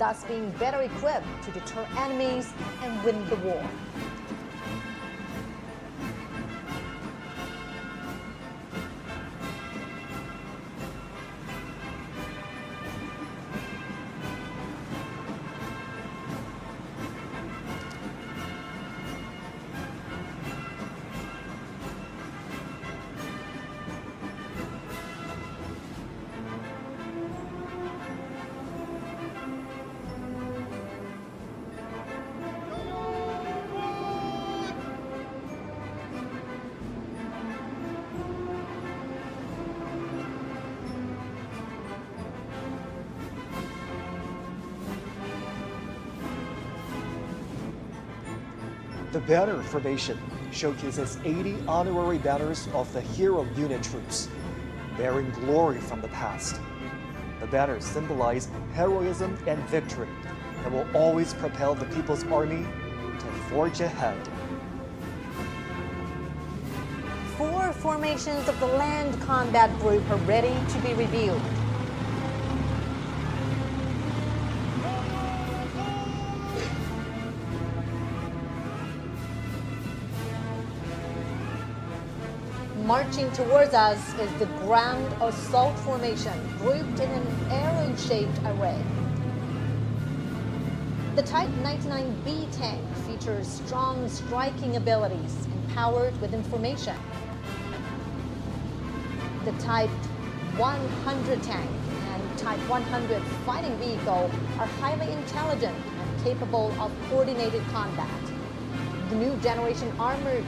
thus being better equipped to deter enemies and win the war. The banner formation showcases 80 honorary banners of the hero unit troops, bearing glory from the past. The banners symbolize heroism and victory and will always propel the People's Army to forge ahead. 4 formations of the Land Combat Group are ready to be reviewed. Marching towards us is the Ground Assault Formation, grouped in an arrow-shaped array. The Type 99B tank features strong striking abilities empowered with information. The Type 100 tank and Type 100 fighting vehicle are highly intelligent and capable of coordinated combat. The new generation armored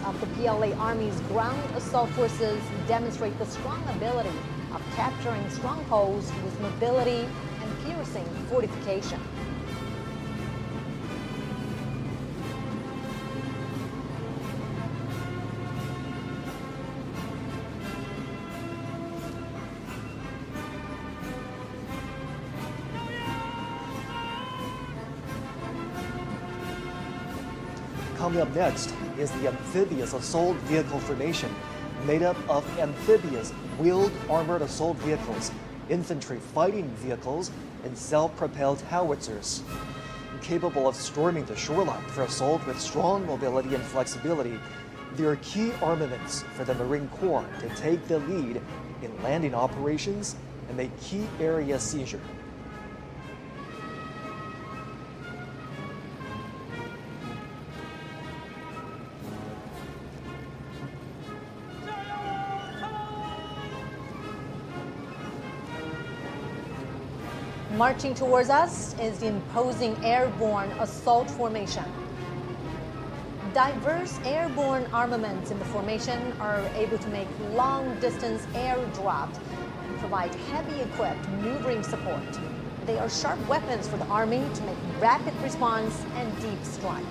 of the PLA Army's ground assault forces demonstrate the strong ability of capturing strongholds with mobility and piercing fortification. Coming up next is the Amphibious Assault Vehicle Formation, made up of amphibious wheeled armored assault vehicles, infantry fighting vehicles, and self-propelled howitzers. Capable of storming the shoreline for assault with strong mobility and flexibility, they are key armaments for the Marine Corps to take the lead in landing operations and make key area seizure. Marching towards us is the imposing Airborne Assault Formation. Diverse airborne armaments in the formation are able to make long-distance air drops and provide heavy-equipped maneuvering support. They are sharp weapons for the Army to make rapid response and deep strike.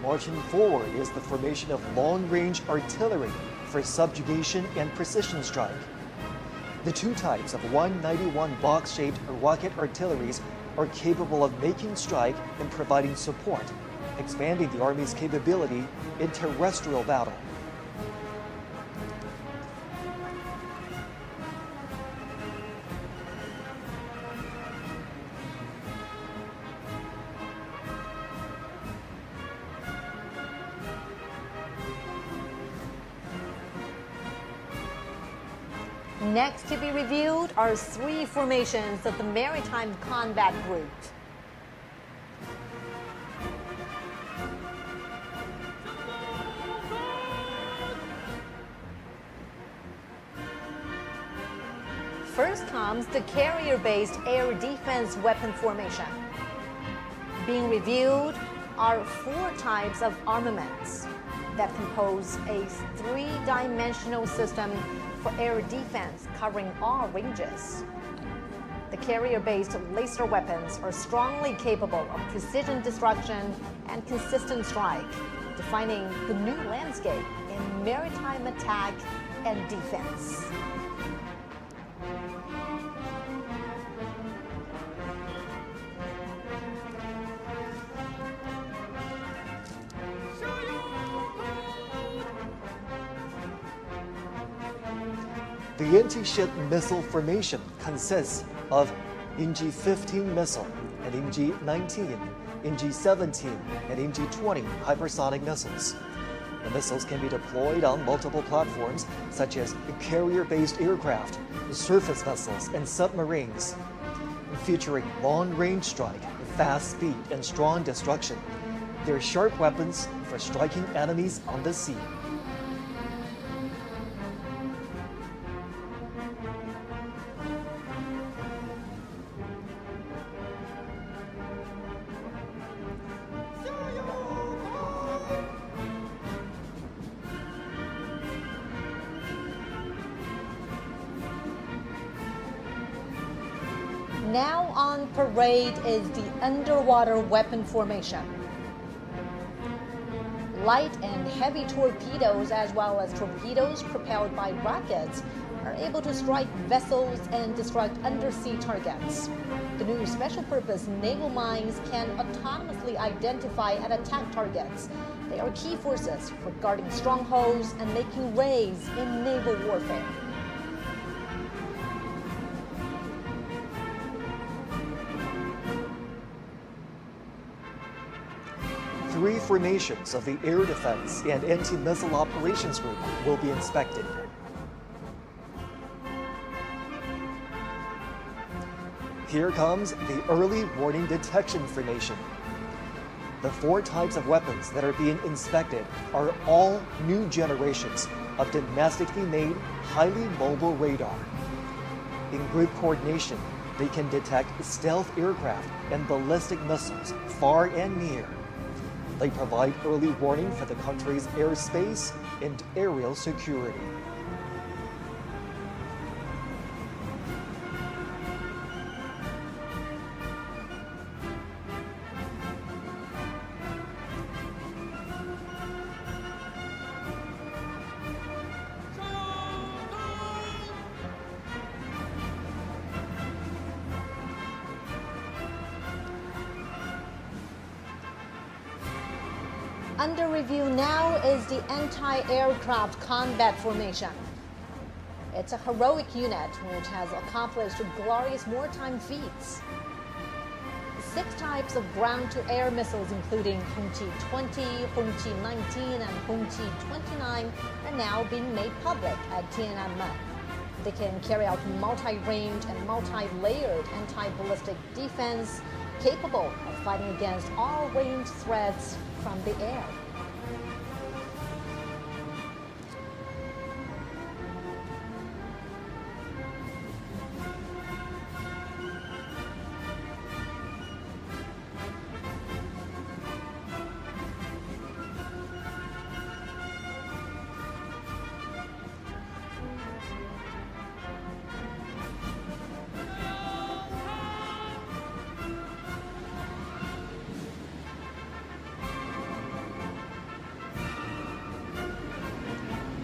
Marching forward is the formation of long-range artillery for subjugation and precision strike. The 2 types of 191 box-shaped rocket artilleries are capable of making strike and providing support, expanding the Army's capability in terrestrial battle. Next to be reviewed are 3 formations of the Maritime Combat Group. First comes the carrier-based air defense weapon formation. Being reviewed are 4 types of armaments that compose a 3-dimensional system for air defense covering all ranges. The carrier-based laser weapons are strongly capable of precision destruction and consistent strike, defining the new landscape in maritime attack and defense. The anti-ship missile formation consists of NG-15 missile and NG-19, NG-17, and NG-20 hypersonic missiles. The missiles can be deployed on multiple platforms, such as carrier-based aircraft, surface vessels, and submarines. Featuring long-range strike, fast speed, and strong destruction, they're sharp weapons for striking enemies on the sea. Now on parade is the underwater weapon formation. Light and heavy torpedoes, as well as torpedoes propelled by rockets, are able to strike vessels and destruct undersea targets. The new special purpose naval mines can autonomously identify and attack targets. They are key forces for guarding strongholds and making raids in naval warfare. Three formations of the Air Defense and Anti-Missile Operations Group will be inspected. Here comes the Early Warning Detection Formation. The four types of weapons that are being inspected are all new generations of domestically made, highly mobile radar. In group coordination, they can detect stealth aircraft and ballistic missiles far and near. They provide early warning for the country's airspace and aerial security. Under review now is the anti-aircraft combat formation. It's a heroic unit which has accomplished glorious wartime feats. 6 types of ground-to-air missiles, including Hongqi-20, Hongqi-19, and Hongqi-29, are now being made public at Tiananmen. They can carry out multi-range and multi-layered anti-ballistic defense, capable of fighting against all range threats from the air.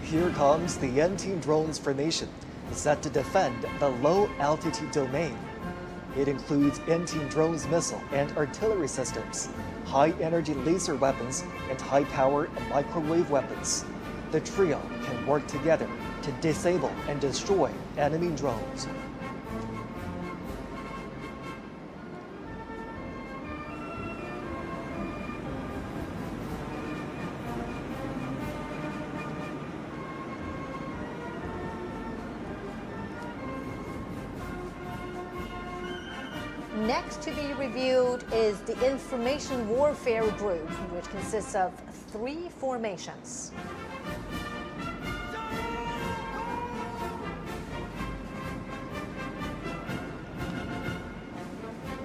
Here comes the anti-drones formation, set to defend the low-altitude domain. It includes anti-drones missile and artillery systems, high-energy laser weapons, and high-power microwave weapons. The trio can work together to disable and destroy enemy drones. Next to be reviewed is the Information Warfare Group, which consists of 3 formations.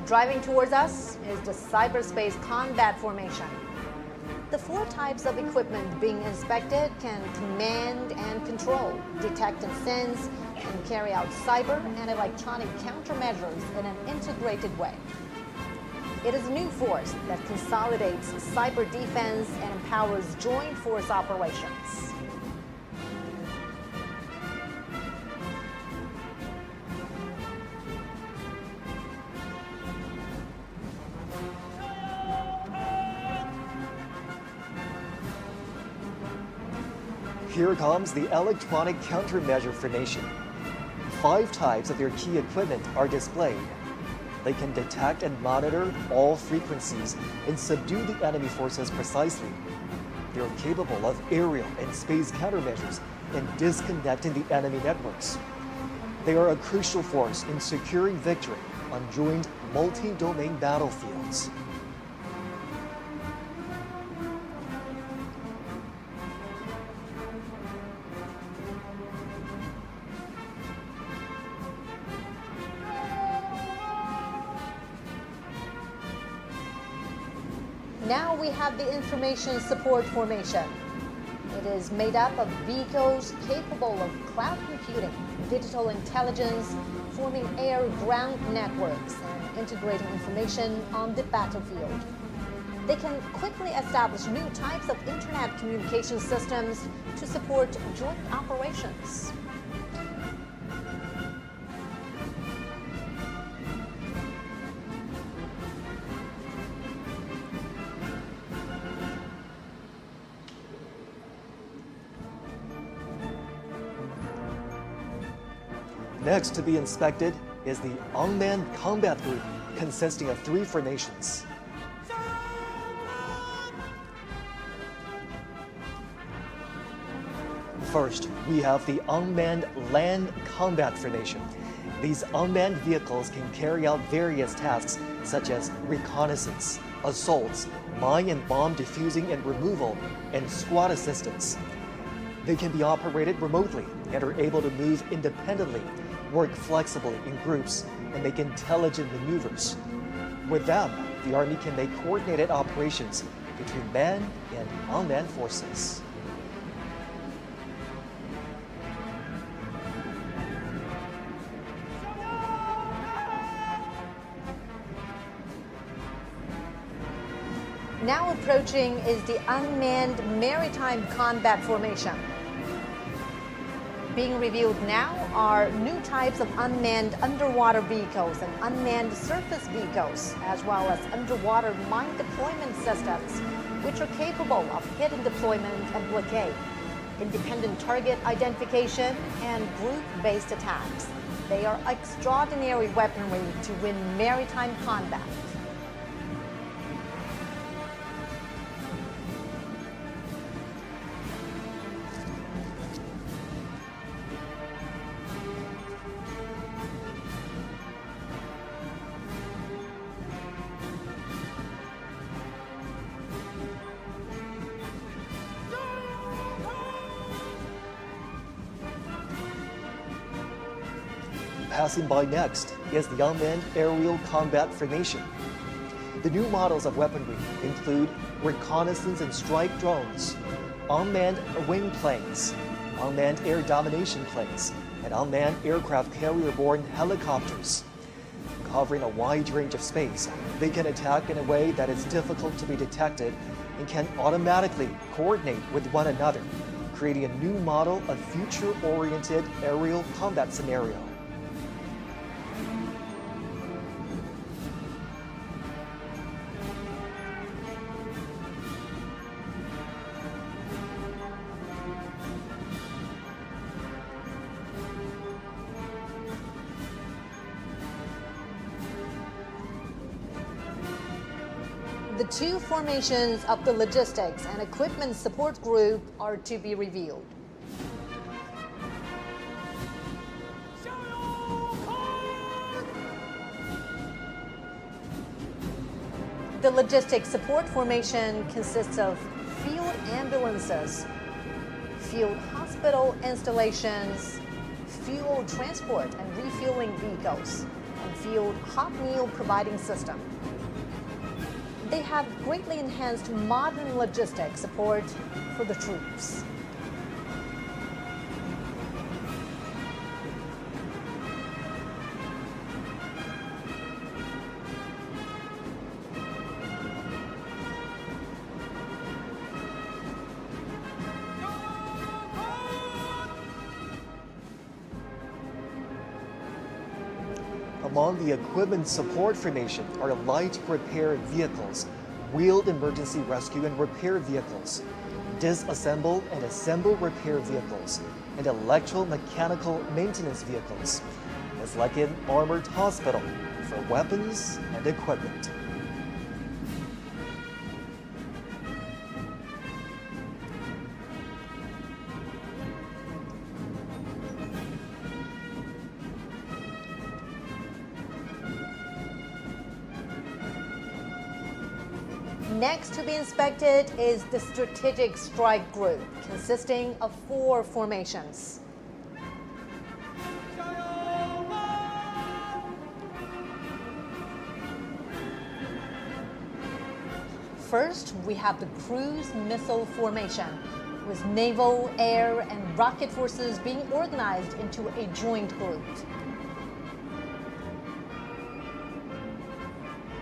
Driving towards us is the Cyberspace Combat Formation. The 4 types of equipment being inspected can command and control, detect and sense, and carry out cyber and electronic countermeasures in an integrated way. It is a new force that consolidates cyber defense and empowers joint force operations. Here comes the Electronic Countermeasure Formation. 5 types of their key equipment are displayed. They can detect and monitor all frequencies and subdue the enemy forces precisely. They are capable of aerial and space countermeasures and disconnecting the enemy networks. They are a crucial force in securing victory on joint multi-domain battlefields. Now we have the Information Support Formation. It is made up of vehicles capable of cloud computing, digital intelligence, forming air-ground networks, and integrating information on the battlefield. They can quickly establish new types of internet communication systems to support joint operations. Next to be inspected is the Unmanned Combat Group, consisting of 3 formations. First, we have the Unmanned Land Combat Formation. These unmanned vehicles can carry out various tasks such as reconnaissance, assaults, mine and bomb defusing and removal, and squad assistance. They can be operated remotely and are able to move independently, work flexibly in groups, and make intelligent maneuvers. With them, the Army can make coordinated operations between manned and unmanned forces. Now approaching is the Unmanned Maritime Combat Formation. Being reviewed now are new types of unmanned underwater vehicles and unmanned surface vehicles, as well as underwater mine deployment systems, which are capable of hidden deployment and blockade, independent target identification, and group-based attacks. They are extraordinary weaponry to win maritime combat. Passing by next is the Unmanned Aerial Combat Formation. The new models of weaponry include reconnaissance and strike drones, unmanned wing planes, unmanned air domination planes, and unmanned aircraft carrier-borne helicopters. Covering a wide range of space, they can attack in a way that is difficult to be detected and can automatically coordinate with one another, creating a new model of future-oriented aerial combat scenario. The 2 formations of the Logistics and Equipment Support Group are to be reviewed. The Logistics Support Formation consists of field ambulances, field hospital installations, fuel transport and refueling vehicles, and field hot meal providing system. They have greatly enhanced modern logistics support for the troops. Among the Equipment Support Formation are light repair vehicles, wheeled emergency rescue and repair vehicles. disassemble and assemble repair vehicles, and electromechanical maintenance vehicles. It's like an armored hospital for weapons and equipment. Next to be inspected is the Strategic Strike Group, consisting of 4 formations. First, we have the Cruise Missile Formation, with naval, air, and rocket forces being organized into a joint group.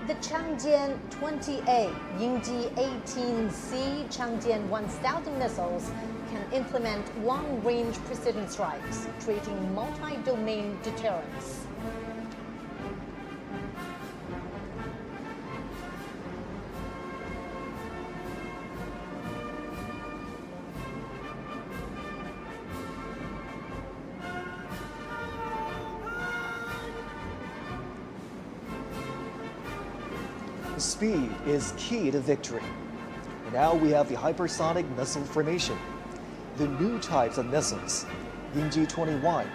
The Changjian 20A, Yingji 18C, Changjian 1000 missiles can implement long-range precision strikes, creating multi-domain deterrence. Speed is key to victory. And now we have the hypersonic missile formation. The new types of missiles, Yingji 21,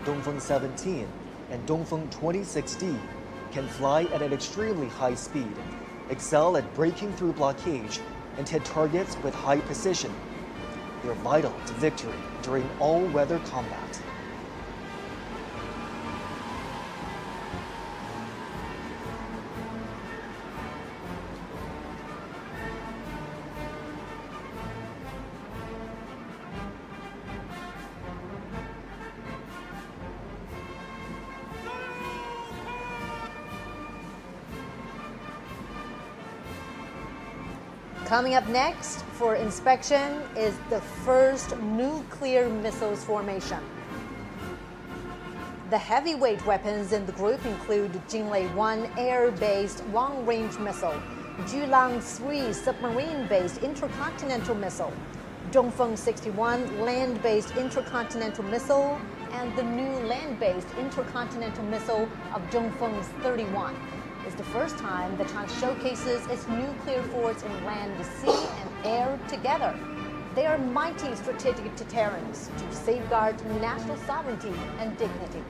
Dongfeng 17, and Dongfeng 26D, can fly at an extremely high speed, excel at breaking through blockage, and hit targets with high precision. They're vital to victory during all-weather combat. Coming up next for inspection is the first nuclear missiles formation. The heavyweight weapons in the group include Jinlei-1 air-based long-range missile, Julang-3 submarine-based intercontinental missile, Dongfeng 61 land-based intercontinental missile, and the new land-based intercontinental missile of Dongfeng 31. It's the first time that China showcases its nuclear force in land, sea, and air together. They are mighty strategic deterrents to safeguard national sovereignty and dignity.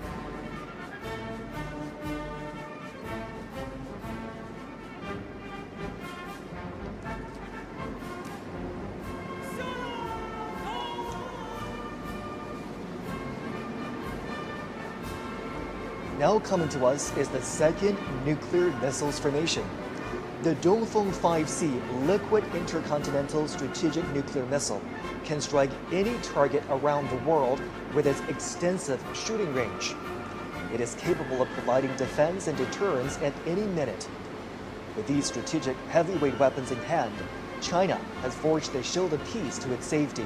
Now coming to us is the second nuclear missiles formation. The Dongfeng 5C liquid intercontinental strategic nuclear missile can strike any target around the world with its extensive shooting range. It is capable of providing defense and deterrence at any minute. With these strategic heavyweight weapons in hand, China has forged a shield of peace to its safety.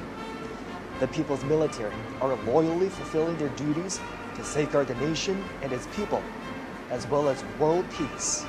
The people's military are loyally fulfilling their duties to safeguard the nation and its people, as well as world peace.